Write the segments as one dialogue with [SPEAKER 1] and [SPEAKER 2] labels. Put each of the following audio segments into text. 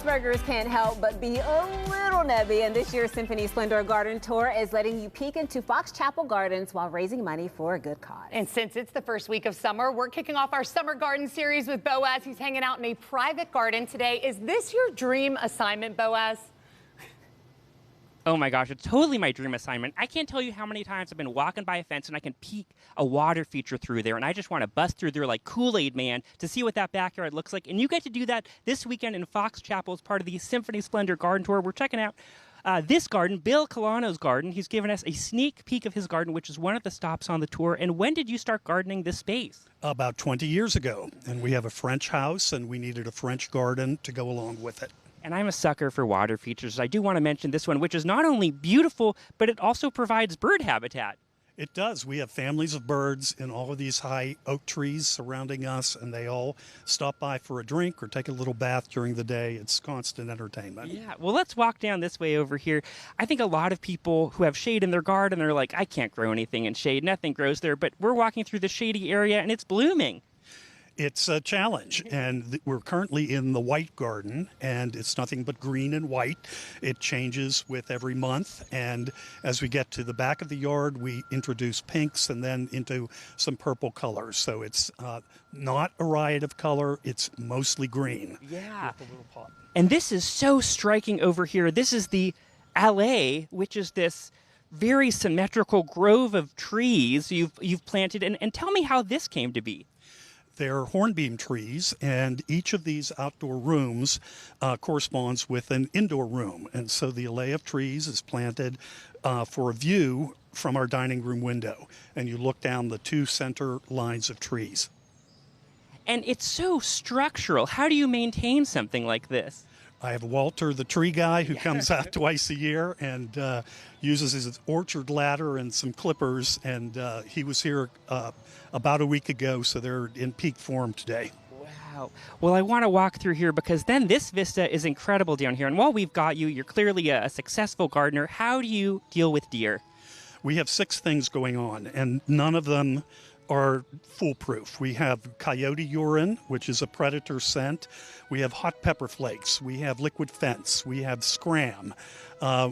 [SPEAKER 1] Pittsburghers can't help but be a little nebby, and this year's Symphony Splendor Garden Tour is letting you peek into Fox Chapel Gardens while raising money for a good cause.
[SPEAKER 2] And since it's the first week of summer, we're kicking off our Summer Garden series with Boaz. He's hanging out in a private garden today. Is this your dream assignment, Boaz?
[SPEAKER 3] Oh my gosh, it's totally my dream assignment. I can't tell you how many times I've been walking by a fence and I can peek a water feature through there, and I just want to bust through there like Kool-Aid Man to see what that backyard looks like. And you get to do that this weekend in Fox Chapel as part of the Symphony Splendor Garden Tour. We're checking out this garden, Bill Colano's garden. He's given us a sneak peek of his garden, which is one of the stops on the tour. And when did you start gardening this space?
[SPEAKER 4] About 20 years ago. And we have a French house, and we needed a French garden to go along with it.
[SPEAKER 3] And I'm a sucker for water features. I do want to mention this one, which is not only beautiful, but it also provides bird habitat.
[SPEAKER 4] It does. We have families of birds in all of these high oak trees surrounding us, and they all stop by for a drink or take a little bath during the day. It's constant entertainment.
[SPEAKER 3] Yeah, well, let's walk down this way over here. I think a lot of people who have shade in their garden are like, I can't grow anything in shade. Nothing grows there. But we're walking through the shady area, and it's blooming.
[SPEAKER 4] It's a challenge, and we're currently in the white garden, and it's nothing but green and white. It changes with every month, and as we get to the back of the yard, we introduce pinks and then into some purple colors. So it's not a riot of color, it's mostly green.
[SPEAKER 3] Yeah,
[SPEAKER 4] with a little pot.
[SPEAKER 3] And this is so striking over here. This is the allée, which is this very symmetrical grove of trees you've planted, and tell me how this came to be.
[SPEAKER 4] They're hornbeam trees, and each of these outdoor rooms corresponds with an indoor room. And so the alley of trees is planted for a view from our dining room window. And you look down the two center lines of trees.
[SPEAKER 3] And it's so structural. How do you maintain something like this?
[SPEAKER 4] I have Walter, the tree guy, who comes out twice a year and uses his orchard ladder and some clippers. And he was here about a week ago, so they're in peak form today.
[SPEAKER 3] Wow. Well, I want to walk through here because then this vista is incredible down here. And while we've got you, you're clearly a successful gardener. How do you deal with deer?
[SPEAKER 4] We have 6 things going on, and none of them are foolproof. We have coyote urine, which is a predator scent. We have hot pepper flakes. We have liquid fence. We have scram.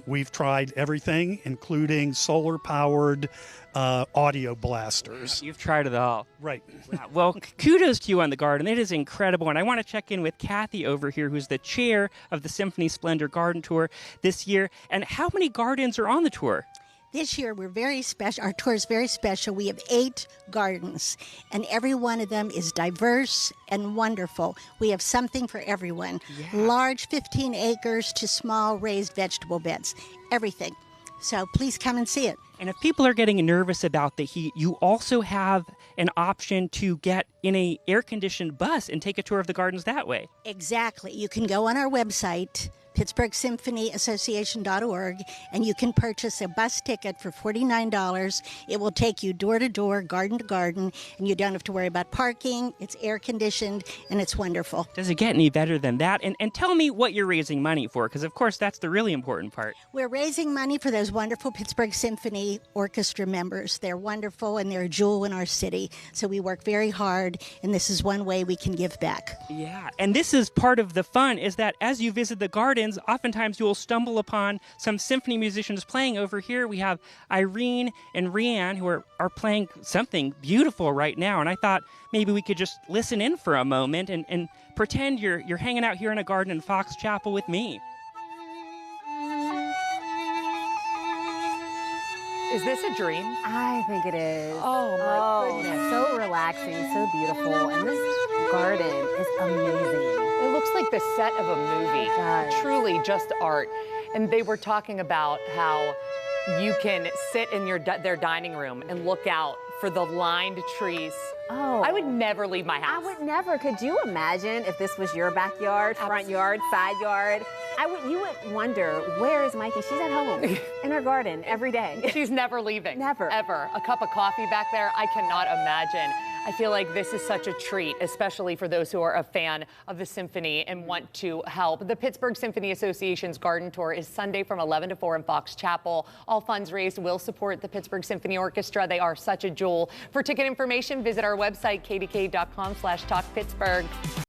[SPEAKER 4] We've tried everything, including solar-powered audio blasters.
[SPEAKER 3] You've tried it all.
[SPEAKER 4] Right.
[SPEAKER 3] Wow. Well, kudos to you on the garden. It is incredible. And I want to check in with Kathy over here, who's the chair of the Symphony Splendor Garden Tour this year. And how many gardens are on the tour?
[SPEAKER 5] This year, we're very special. Our tour is very special. We have 8 gardens, and every one of them is diverse and wonderful. We have something for everyone. Yeah. Large 15 acres to small raised vegetable beds, everything. So please come and see it.
[SPEAKER 3] And if people are getting nervous about the heat, you also have an option to get in a air-conditioned bus and take a tour of the gardens that way.
[SPEAKER 5] Exactly. You can go on our website, Pittsburgh Symphony Association.org, and you can purchase a bus ticket for $49. It will take you door to door, garden to garden, and you don't have to worry about parking. It's air conditioned, and it's wonderful.
[SPEAKER 3] Does it get any better than that? And tell me what you're raising money for, because of course that's the really important part.
[SPEAKER 5] We're raising money for those wonderful Pittsburgh Symphony Orchestra members. They're wonderful, and they're a jewel in our city. So we work very hard, and this is one way we can give back.
[SPEAKER 3] Yeah, and this is part of the fun, is that as you visit the garden, oftentimes you will stumble upon some symphony musicians playing. Over here we have Irene and Rianne who are playing something beautiful right now, and I thought maybe we could just listen in for a moment and pretend you're hanging out here in a garden in Fox Chapel with me.
[SPEAKER 2] Is this a dream?
[SPEAKER 1] I think it is.
[SPEAKER 2] Oh, my goodness.
[SPEAKER 1] So relaxing, so beautiful, and this garden is amazing.
[SPEAKER 2] It looks like the set of a movie.
[SPEAKER 1] It does.
[SPEAKER 2] Truly just art. And they were talking about how you can sit in their dining room and look out for the lined trees.
[SPEAKER 1] Oh.
[SPEAKER 2] I would never leave my house.
[SPEAKER 1] I would never. Could you imagine if this was your backyard, front yard, side yard? You would wonder, where is Mikey? She's at home in her garden every day.
[SPEAKER 2] She's never leaving.
[SPEAKER 1] Never.
[SPEAKER 2] Ever. A cup of coffee back there, I cannot imagine. I feel like this is such a treat, especially for those who are a fan of the symphony and want to help. The Pittsburgh Symphony Association's Garden Tour is Sunday from 11 to 4 in Fox Chapel. All funds raised will support the Pittsburgh Symphony Orchestra. They are such a jewel. For ticket information, visit our website, kdk.com/talkpittsburgh.